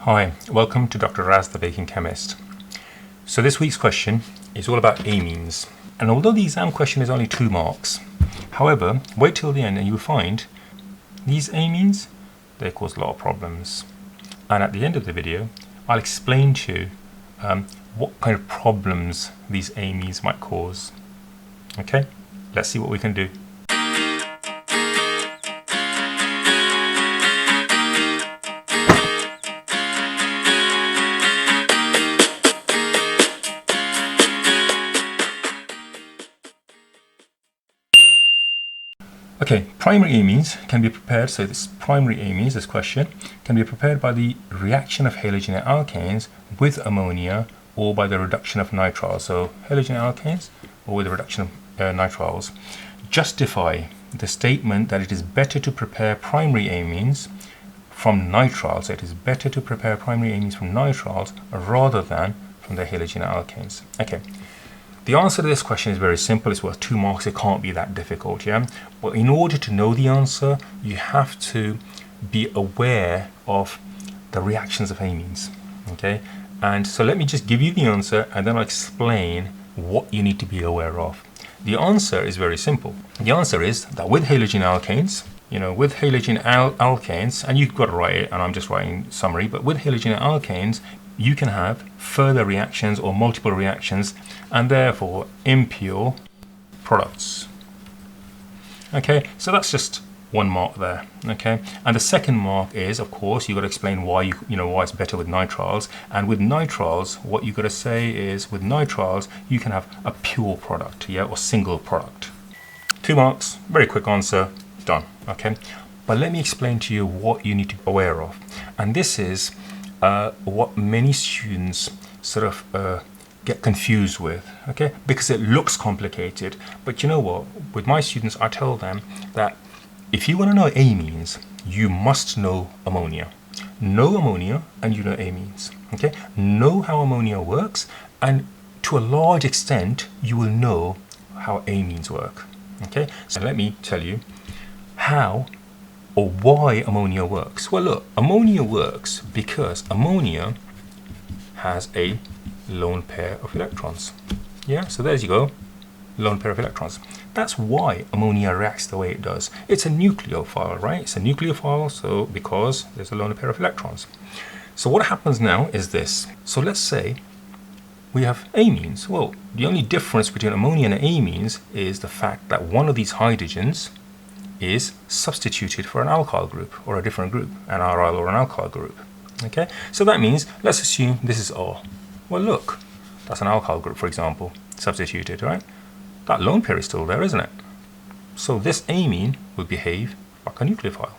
Hi, welcome to Dr. Raz, the Baking Chemist. So this week's question is all about amines. And although the exam question is only 2 marks, however, wait till the end and you'll find these amines, they cause a lot of problems. And at the end of the video, I'll explain to you what kind of problems these amines might cause. Okay, let's see what we can do. Okay, primary amines can be prepared, so this primary amines, this question, can be prepared by the reaction of halogenoalkanes with ammonia or by the reduction of nitriles. So halogenoalkanes or with the reduction of nitriles justify the statement that it is better to prepare primary amines from nitriles. So it is better to prepare primary amines from nitriles rather than from the halogenoalkanes. Okay. The answer to this question is very simple. It's worth 2 marks. It can't be that difficult, yeah? But in order to know the answer, you have to be aware of the reactions of amines, okay? And so let me just give you the answer and then I'll explain what you need to be aware of. The answer is very simple. The answer is that with halogenoalkanes, with halogenoalkanes, and you've got to write it, and I'm just writing summary, but with halogenoalkanes, you can have further reactions or multiple reactions and therefore impure products. Okay, so that's just 1 mark there. Okay, and the second mark is, of course, you've got to explain why why it's better with nitriles. And with nitriles, what you've got to say is with nitriles you can have a pure product, yeah, or single product. 2 marks, very quick answer, done. Okay, but let me explain to you what you need to be aware of, and this is what many students sort of get confused with, okay, because it looks complicated. But you know what, with my students I tell them that if you want to know amines, you must know ammonia. Know ammonia and you know amines, okay? Know how ammonia works, and to a large extent you will know how amines work, okay? So let me tell you how or why ammonia works. Well, look, ammonia works because ammonia has a lone pair of electrons. Yeah, so there you go, lone pair of electrons. That's why ammonia reacts the way it does. It's a nucleophile, right? It's a nucleophile, so because there's a lone pair of electrons. So what happens now is this. So let's say we have amines. Well, the only difference between ammonia and amines is the fact that one of these hydrogens is substituted for an alkyl group or a different group, an aryl or an alkyl group. Okay, so that means, let's assume this is R. Well, look, that's an alkyl group, for example, substituted, right? That lone pair is still there, isn't it? So this amine will behave like a nucleophile,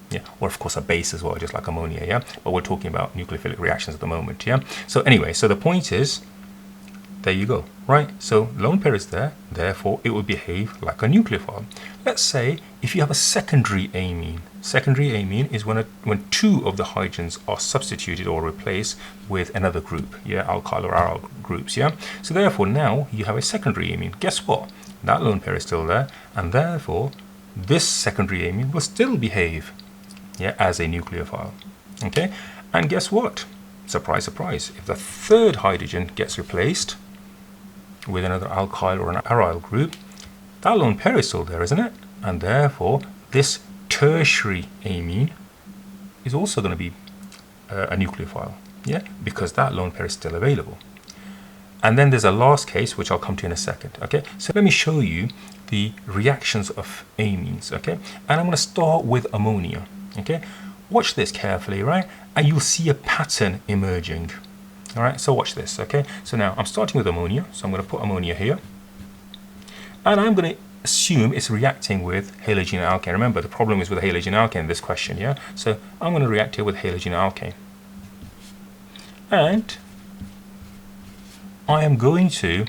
yeah, or of course a base as well, just like ammonia, yeah. But we're talking about nucleophilic reactions at the moment, yeah. So anyway, so the point is, there you go, right? So lone pair is there, therefore it will behave like a nucleophile. Let's say if you have a secondary amine. Secondary amine is when 2 of the hydrogens are substituted or replaced with another group, yeah, alkyl or aryl groups, yeah. So therefore now you have a secondary amine. Guess what? That lone pair is still there, and therefore this secondary amine will still behave, yeah, as a nucleophile. Okay, and guess what? Surprise, surprise. If the 3rd hydrogen gets replaced with another alkyl or an aryl group, that lone pair is still there, isn't it? And therefore this tertiary amine is also going to be a nucleophile, yeah, because that lone pair is still available. And then there's a last case which I'll come to in a second. Okay, so let me show you the reactions of amines. Okay, and I'm going to start with ammonia. Okay, watch this carefully, right, and you'll see a pattern emerging. All right, so watch this. Okay, so now I'm starting with ammonia, so I'm going to put ammonia here, and I'm going to assume it's reacting with halogenoalkane. Remember, the problem is with halogenoalkane in this question, yeah? So I'm going to react here with halogenoalkane. And I am going to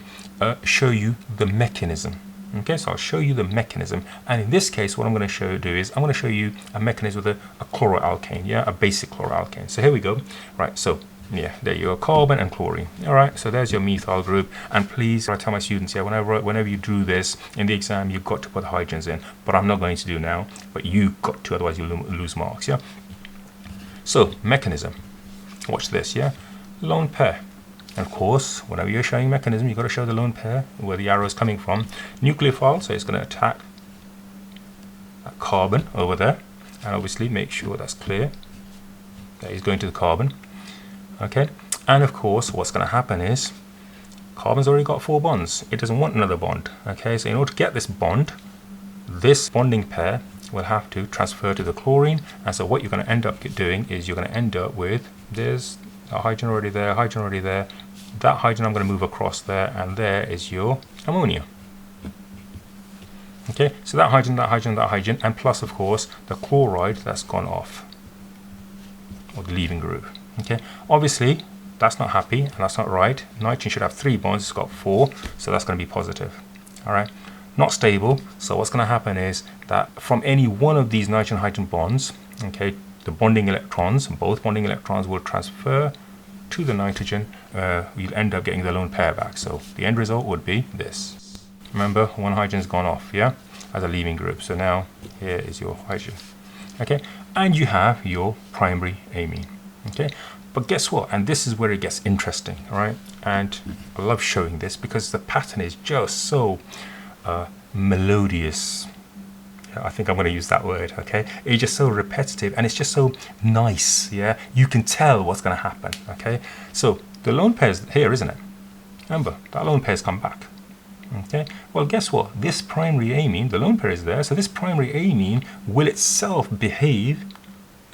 show you the mechanism. Okay, so I'll show you the mechanism. And in this case, what I'm going to do is I'm going to show you a mechanism with a chloroalkane, yeah? A basic chloroalkane. So here we go. Right, so yeah, there you go, carbon and chlorine. All right, so there's your methyl group. And please, I tell my students, yeah, whenever you do this in the exam, you've got to put the hydrogens in. But I'm not going to do now. But you've got to, otherwise you'll lose marks. Yeah. So mechanism. Watch this, yeah? Lone pair. And of course, whenever you're showing mechanism, you've got to show the lone pair, where the arrow is coming from. Nucleophile, so it's going to attack that carbon over there. And obviously make sure that's clear. That is going to the carbon. Okay? And of course, what's going to happen is, carbon's already got 4 bonds. It doesn't want another bond. Okay? So in order to get this bond, this bonding pair will have to transfer to the chlorine. And so what you're going to end up doing is you're going to end up with, there's a hydrogen already there, hydrogen already there. That hydrogen I'm going to move across there, and there is your ammonia. Okay, so that hydrogen, that hydrogen, that hydrogen, and plus of course the chloride that's gone off, or the leaving group. Okay, obviously that's not happy and that's not right. Nitrogen should have 3 bonds, it's got 4, so that's going to be positive. All right, not stable. So what's going to happen is that from any one of these nitrogen hydrogen bonds, okay, the bonding electrons, both bonding electrons will transfer to the nitrogen. You'll end up getting the lone pair back. So the end result would be this. Remember, one hydrogen's gone off, yeah, as a leaving group. So now here is your hydrogen. Okay, and you have your primary amine. Okay, but guess what? And this is where it gets interesting, all right? And I love showing this because the pattern is just so melodious. I think I'm going to use that word, okay? It's just so repetitive and it's just so nice, yeah? You can tell what's going to happen, okay? So the lone pair is here, isn't it? Remember, that lone pair's come back, okay? Well, guess what? This primary amine, the lone pair is there, so this primary amine will itself behave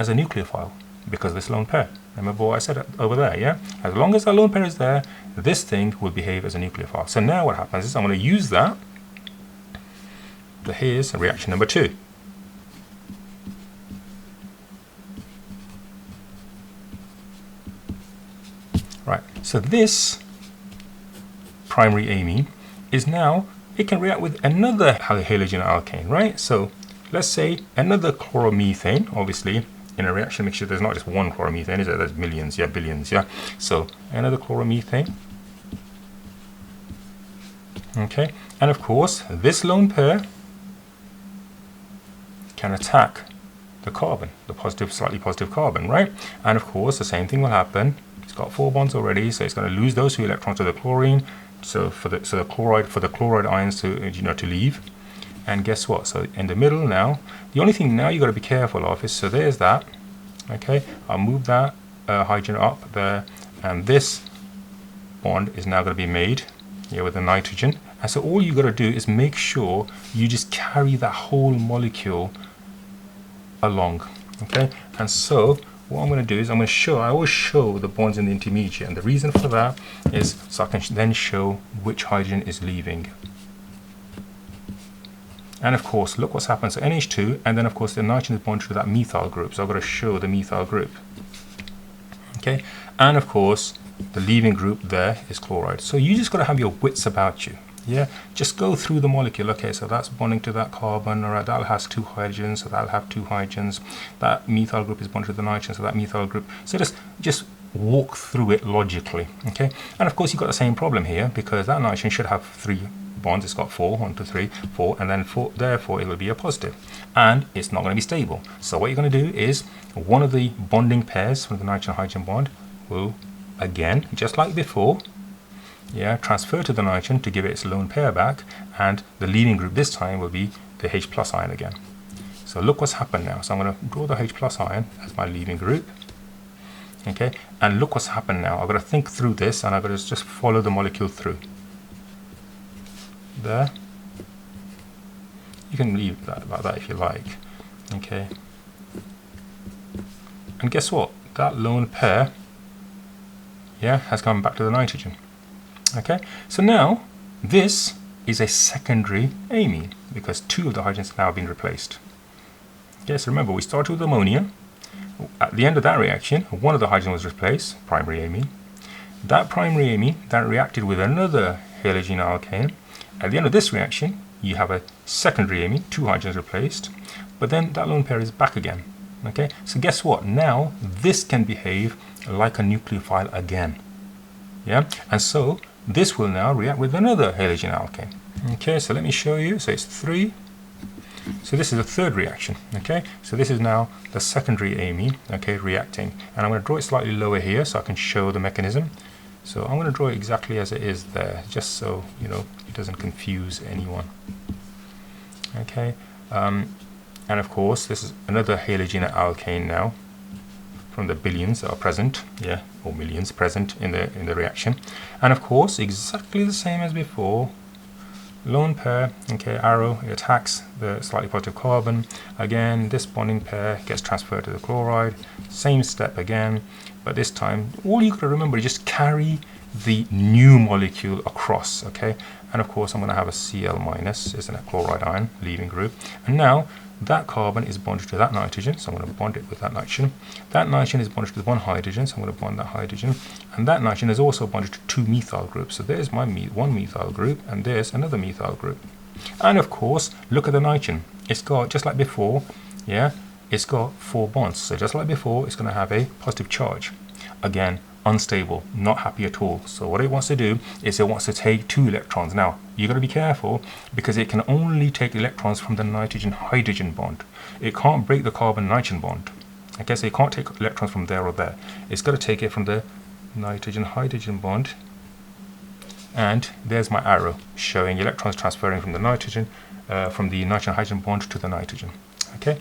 as a nucleophile because of this lone pair. Remember what I said over there, yeah? As long as that lone pair is there, this thing will behave as a nucleophile. So now what happens is I'm going to use that. Here's reaction number 2. Right, so this primary amine is now, it can react with another halogenoalkane, right? So let's say another chloromethane. Obviously in a reaction mixture there's not just one chloromethane, is there? There's millions, yeah, billions, yeah. So another chloromethane. Okay, and of course this lone pair can attack the carbon, the positive, slightly positive carbon, right? And of course the same thing will happen. It's got 4 bonds already, so it's going to lose those 2 electrons to the chlorine. So for the chloride ions to to leave. And guess what? So in the middle now, the only thing now you got to be careful of is, so there's that. Okay, I'll move that hydrogen up there, and this bond is now going to be made here with the nitrogen. And so all you got to do is make sure you just carry that whole molecule along. Okay, and so what I'm going to do is I'm going to show, I always show the bonds in the intermediate, and the reason for that is so I can then show which hydrogen is leaving. And of course, look what's happened. So NH2, and then of course the nitrogen is bonded to that methyl group, so I've got to show the methyl group. Okay, and of course the leaving group there is chloride. So you just got to have your wits about you. Yeah, just go through the molecule. Okay, so that's bonding to that carbon. All right, that has 2 hydrogens, so that'll have 2 hydrogens. That methyl group is bonded to the nitrogen, so that methyl group. So just walk through it logically. Okay, and of course you've got the same problem here because that nitrogen should have 3 bonds. It's got 4, 1, 2, 3, 4, and then 4. Therefore, it will be a positive, and it's not going to be stable. So what you're going to do is one of the bonding pairs from the nitrogen hydrogen bond will, again, just like before, yeah, transfer to the nitrogen to give it its lone pair back, and the leaving group this time will be the H plus ion again. So look what's happened now. So I'm going to draw the H plus ion as my leaving group. Okay, and look what's happened now. I've got to think through this, and I've got to just follow the molecule through. There. You can leave that like that if you like. Okay. And guess what? That lone pair, yeah, has come back to the nitrogen. Okay, so now this is a secondary amine because 2 of the hydrogens have now been replaced. Okay, so remember we started with ammonia. At the end of that reaction, 1 of the hydrogens was replaced, primary amine. That primary amine that reacted with another halogenoalkane. At the end of this reaction, you have a secondary amine, 2 hydrogens replaced, but then that lone pair is back again. Okay, so guess what? Now this can behave like a nucleophile again. Yeah, and so this will now react with another halogenoalkane. Okay, so let me show you. So it's 3, So this is a third reaction, okay? So this is now the secondary amine, okay, reacting. And I'm going to draw it slightly lower here so I can show the mechanism. So I'm going to draw it exactly as it is there, just so, you know, it doesn't confuse anyone. Okay, and of course, this is another halogenoalkane now, from the billions that are present, yeah, or millions present in the reaction. And of course, exactly the same as before. Lone pair, okay, arrow, it attacks the slightly positive carbon. Again, this bonding pair gets transferred to the chloride. Same step again, but this time, all you got to remember is just carry the new molecule across, okay? And of course, I'm going to have a Cl minus, isn't it, chloride ion, leaving group. And now, that carbon is bonded to that nitrogen, so I'm going to bond it with that nitrogen. That nitrogen is bonded to one hydrogen, so I'm going to bond that hydrogen. And that nitrogen is also bonded to two methyl groups. So there's my one methyl group, and there's another methyl group. And of course, look at the nitrogen. It's got, just like before, yeah, it's got 4 bonds. So just like before, it's going to have a positive charge. Again, unstable, not happy at all. So what it wants to do is it wants to take 2 electrons. Now, you've got to be careful because it can only take electrons from the nitrogen-hydrogen bond. It can't break the carbon-nitrogen bond. Okay, so it can't take electrons from there or there. It's got to take it from the nitrogen-hydrogen bond. And there's my arrow showing electrons transferring from the nitrogen-hydrogen bond to the nitrogen. Okay,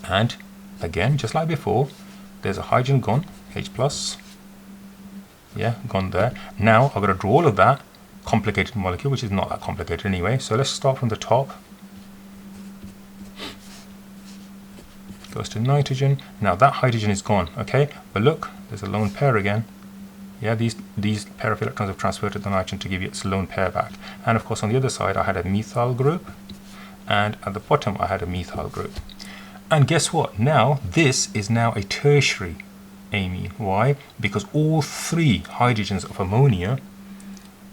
and again, just like before, there's a hydrogen gone, H plus. Yeah, gone there. Now I've got to draw all of that complicated molecule, which is not that complicated anyway. So let's start from the top. Goes to nitrogen. Now that hydrogen is gone, okay? But look, there's a lone pair again. Yeah, these pair of electrons have transferred to the nitrogen to give you its lone pair back. And of course on the other side I had a methyl group, and at the bottom I had a methyl group. And guess what? Now this is now a tertiary amine. Why? Because all 3 hydrogens of ammonia,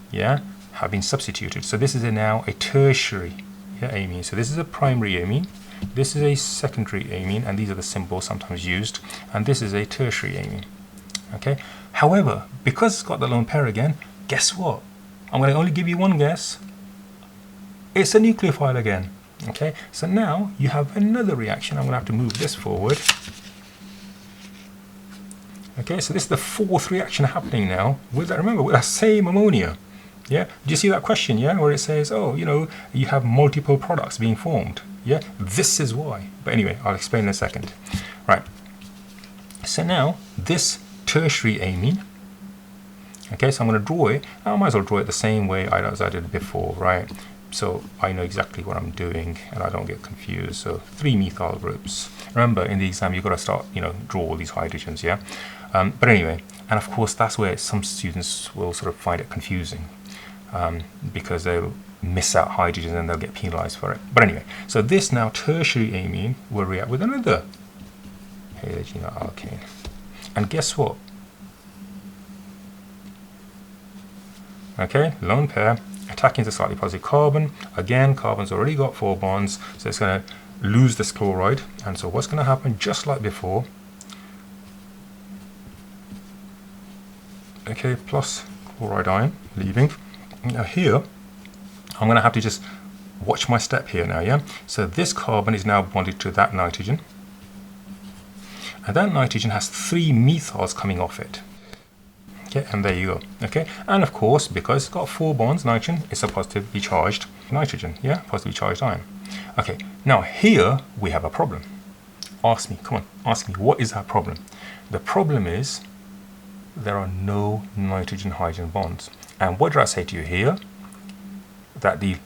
yeah, have been substituted. So this is now a tertiary, yeah, amine. So this is a primary amine, this is a secondary amine, and these are the symbols sometimes used, and this is a tertiary amine. Okay. However, because it's got the lone pair again, guess what? I'm going to only give you one guess. It's a nucleophile again. Okay. So now you have another reaction. I'm going to have to move this forward. Okay, so this is the 4th reaction happening now with that, remember, with that same ammonia. Yeah, do you see that question, yeah, where it says, oh, you know, you have multiple products being formed. Yeah, this is why. But anyway, I'll explain in a second. Right, so now this tertiary amine, okay, so I'm going to draw it. I might as well draw it the same way as I did before, right? So I know exactly what I'm doing and I don't get confused. So 3 methyl groups. Remember, in the exam, you've got to start, you know, draw all these hydrogens, yeah? But anyway, and of course, that's where some students will sort of find it confusing because they'll miss out hydrogen and they'll get penalized for it. But anyway, so this now tertiary amine will react with another halogenoalkane. And guess what? Okay, lone pair attacking the slightly positive carbon. Again, carbon's already got 4 bonds, so it's going to lose this chloride. And so what's going to happen, just like before, okay, plus chloride ion leaving. Now here, I'm going to have to just watch my step here now, yeah? So this carbon is now bonded to that nitrogen. And that nitrogen has 3 methyls coming off it. Okay, and there you go. Okay, and of course, because it's got 4 bonds, nitrogen, it's a positively charged nitrogen, yeah? Positively charged ion. Okay, now here we have a problem. Ask me, come on, ask me, what is that problem? The problem is there are no nitrogen-hydrogen bonds. And what did I say to you here? That the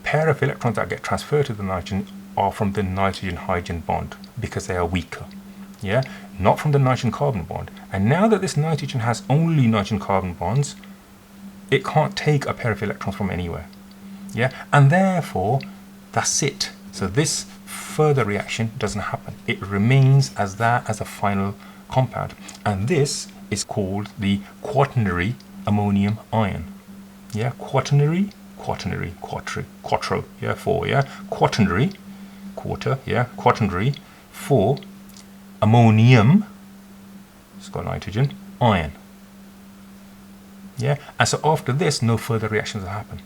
pair of electrons that get transferred to the nitrogen are from the nitrogen-hydrogen bond because they are weaker, yeah? Not from the nitrogen-carbon bond. And now that this nitrogen has only nitrogen-carbon bonds, it can't take a pair of electrons from anywhere, yeah? And therefore, that's it. So this further reaction doesn't happen. It remains as that, as a final compound. And this is called the Quaternary Ammonium Ion. Yeah, quaternary, quattro, yeah, 4, yeah, quaternary, quarter, yeah, quaternary, 4, ammonium, it's got nitrogen, ion. Yeah, and so after this, no further reactions will happen.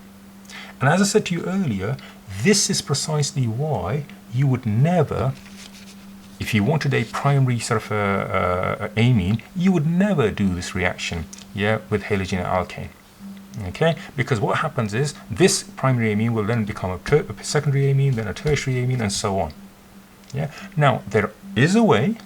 And as I said to you earlier, this is precisely why you would never, if you wanted a primary sort of amine, you would never do this reaction, yeah, with halogenalkane. Okay, because what happens is this primary amine will then become a secondary amine, then a tertiary amine, and so on. Yeah. Now there is a way,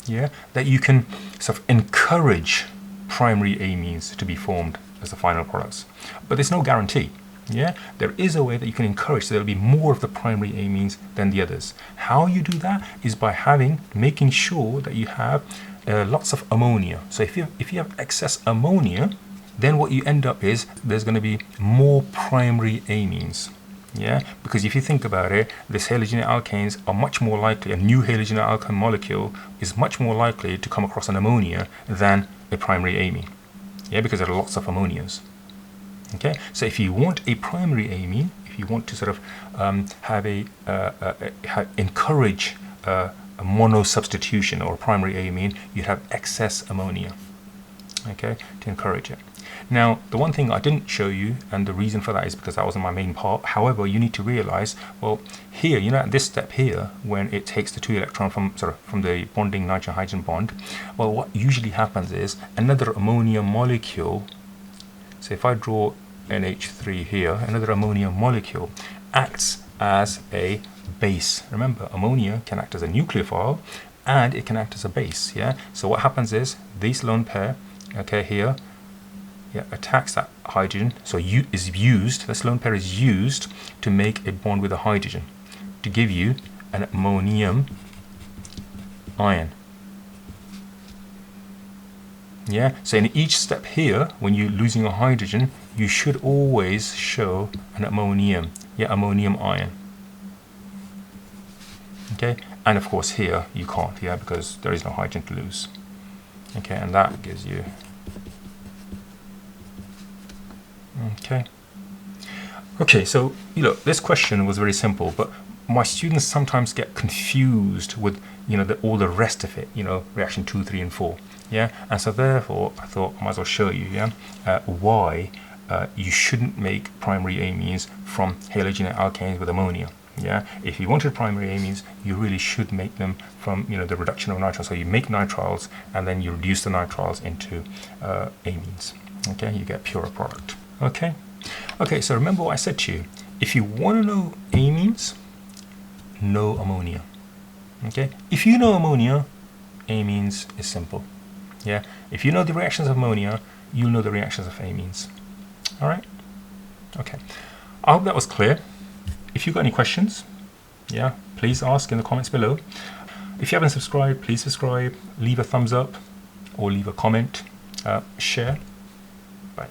yeah, that you can sort of encourage primary amines to be formed as the final products, but there's no guarantee. Yeah, there is a way that you can encourage, so there'll be more of the primary amines than the others. How you do that is by making sure that you have lots of ammonia. So if you have excess ammonia, then what you end up is there's going to be more primary amines. Yeah, because if you think about it, these halogenoalkanes are much more likely, a new halogenoalkane molecule is much more likely to come across an ammonia than a primary amine. Yeah, because there are lots of ammonias. Okay, so if you want a primary amine, if you want to sort of encourage a mono substitution or a primary amine, you have excess ammonia. Okay, to encourage it. Now, the one thing I didn't show you, and the reason for that is because that wasn't my main part. However, you need to realize, well, here, you know, at this step here, when it takes the 2 electron from the bonding nitrogen hydrogen bond, well, what usually happens is another ammonia molecule. So if I draw NH3 here, another ammonia molecule acts as a base. Remember, ammonia can act as a nucleophile and it can act as a base. Yeah. So what happens is this lone pair, okay, here, yeah, attacks that hydrogen. So this lone pair is used to make a bond with a hydrogen to give you an ammonium ion. Yeah, so in each step here, when you're losing a hydrogen, you should always show an ammonium ion. Okay, and of course here you can't, yeah, because there is no hydrogen to lose. Okay, and that gives you. Okay, so this question was very simple, but my students sometimes get confused with all the rest of it, reaction 2, 3, and 4. Yeah, and so therefore I thought I might as well show you, why you shouldn't make primary amines from halogenoalkanes with ammonia. Yeah, if you wanted primary amines, you really should make them from the reduction of nitriles. So you make nitriles and then you reduce the nitriles into amines. Okay, you get purer product. Okay, so remember what I said to you. If you want to know amines, know ammonia. Okay, if you know ammonia, amines is simple. Yeah, if you know the reactions of ammonia, you'll know the reactions of amines. All right. Okay, I hope that was clear. If you've got any questions, yeah, please ask in the comments below. If you haven't subscribed, please subscribe, leave a thumbs up or leave a comment, share. Bye.